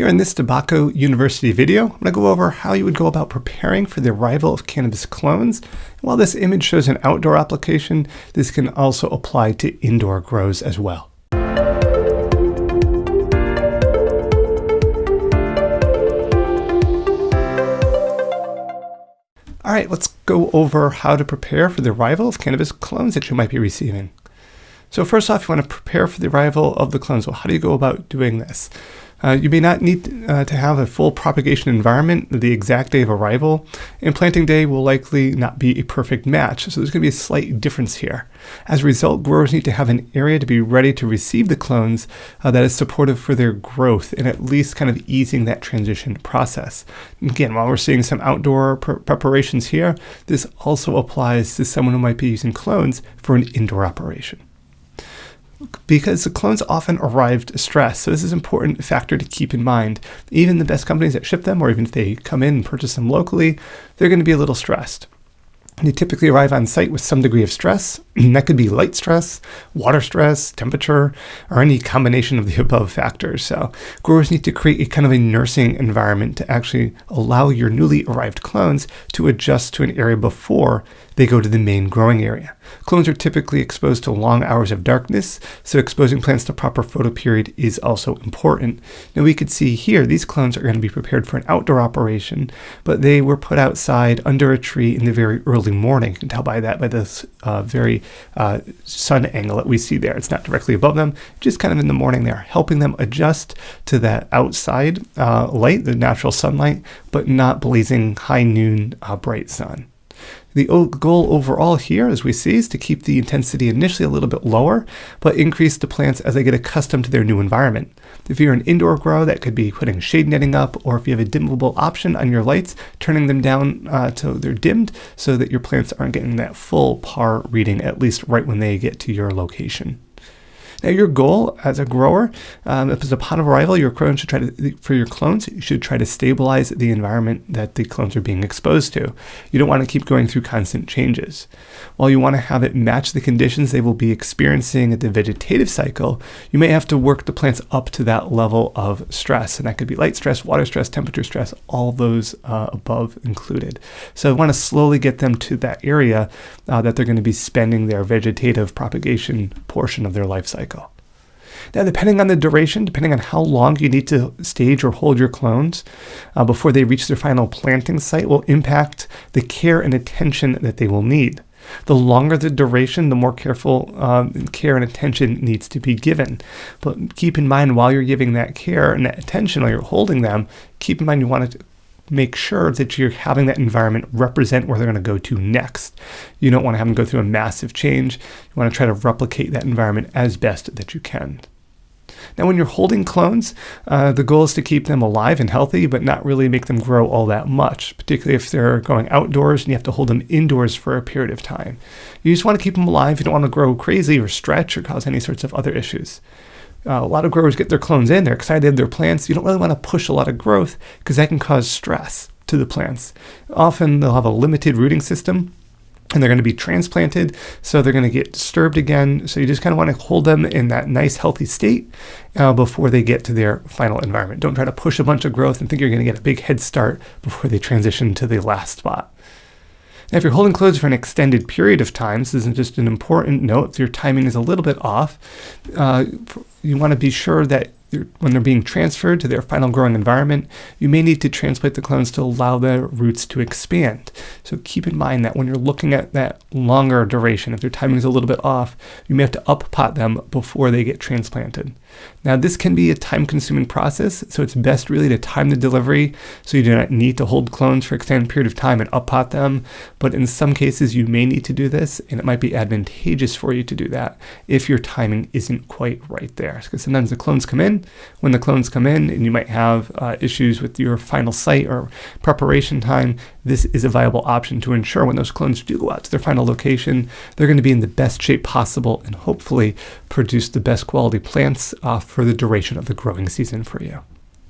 Here in this DeBacco University video, I'm going to go over how you would go about preparing for the arrival of cannabis clones. While this image shows an outdoor application, this can also apply to indoor grows as well. All right, let's go over how to prepare for the arrival of cannabis clones that you might be receiving. So first off, you want to prepare for the arrival of the clones. Well, how do you go about doing this? You may not need to have a full propagation environment the exact day of arrival, and planting day will likely not be a perfect match, so there's going to be a slight difference here. As a result, growers need to have an area to be ready to receive the clones that is supportive for their growth and at least kind of easing that transition process. Again, while we're seeing some outdoor preparations here, this also applies to someone who might be using clones for an indoor operation. Because the clones often arrived stressed, so this is an important factor to keep in mind. Even the best companies that ship them, or even if they come in and purchase them locally, they're going to be a little stressed. They typically arrive on site with some degree of stress. That could be light stress, water stress, temperature, or any combination of the above factors. So growers need to create a kind of a nursing environment to actually allow your newly arrived clones to adjust to an area before they go to the main growing area. Clones are typically exposed to long hours of darkness, so exposing plants to proper photoperiod is also important. Now we could see here, these clones are going to be prepared for an outdoor operation, but they were put outside under a tree in the very early morning. You can tell by that, by this very sun angle that we see there. It's not directly above them, just kind of in the morning there, helping them adjust to that outside light, the natural sunlight, but not blazing high noon bright sun. The goal overall here, as we see, is to keep the intensity initially a little bit lower, but increase the plants as they get accustomed to their new environment. If you're an indoor grow, that could be putting shade netting up, or if you have a dimmable option on your lights, turning them down till they're dimmed so that your plants aren't getting that full PAR reading, at least right when they get to your location. Now, your goal as a grower, upon arrival, your clones you should try to stabilize the environment that the clones are being exposed to. You don't want to keep going through constant changes. While you want to have it match the conditions they will be experiencing at the vegetative cycle, you may have to work the plants up to that level of stress, and that could be light stress, water stress, temperature stress, all those above included. So you want to slowly get them to that area that they're going to be spending their vegetative propagation portion of their life cycle. Now, depending on the duration, depending on how long you need to stage or hold your clones before they reach their final planting site, will impact the care and attention that they will need. The longer the duration, the more careful care and attention needs to be given. But keep in mind, while you're giving that care and that attention, while you're holding them, keep in mind you want to make sure that you're having that environment represent where they're going to go to next. You don't want to have them go through a massive change. You want to try to replicate that environment as best that you can. Now, when you're holding clones, the goal is to keep them alive and healthy, but not really make them grow all that much, particularly if they're going outdoors and you have to hold them indoors for a period of time. You just want to keep them alive. You don't want to grow crazy or stretch or cause any sorts of other issues. A lot of growers get their clones in, they're excited, they have their plants. You don't really want to push a lot of growth because that can cause stress to the plants. Often they'll have a limited rooting system and they're going to be transplanted, so they're going to get disturbed again. So you just kind of want to hold them in that nice, healthy state before they get to their final environment. Don't try to push a bunch of growth and think you're going to get a big head start before they transition to the last spot. Now, if you're holding clones for an extended period of time, this isn't just an important note, if your timing is a little bit off, you want to be sure that when they're being transferred to their final growing environment, you may need to transplant the clones to allow their roots to expand. So keep in mind that when you're looking at that longer duration, if their timing is a little bit off, you may have to up-pot them before they get transplanted. Now, this can be a time-consuming process, so it's best really to time the delivery so you do not need to hold clones for an extended period of time and up-pot them. But in some cases, you may need to do this, and it might be advantageous for you to do that if your timing isn't quite right there. Because sometimes the clones come in. When the clones come in and you might have issues with your final site or preparation time, this is a viable option to ensure when those clones do go out to their final location, they're going to be in the best shape possible and hopefully produce the best quality plants for the duration of the growing season for you.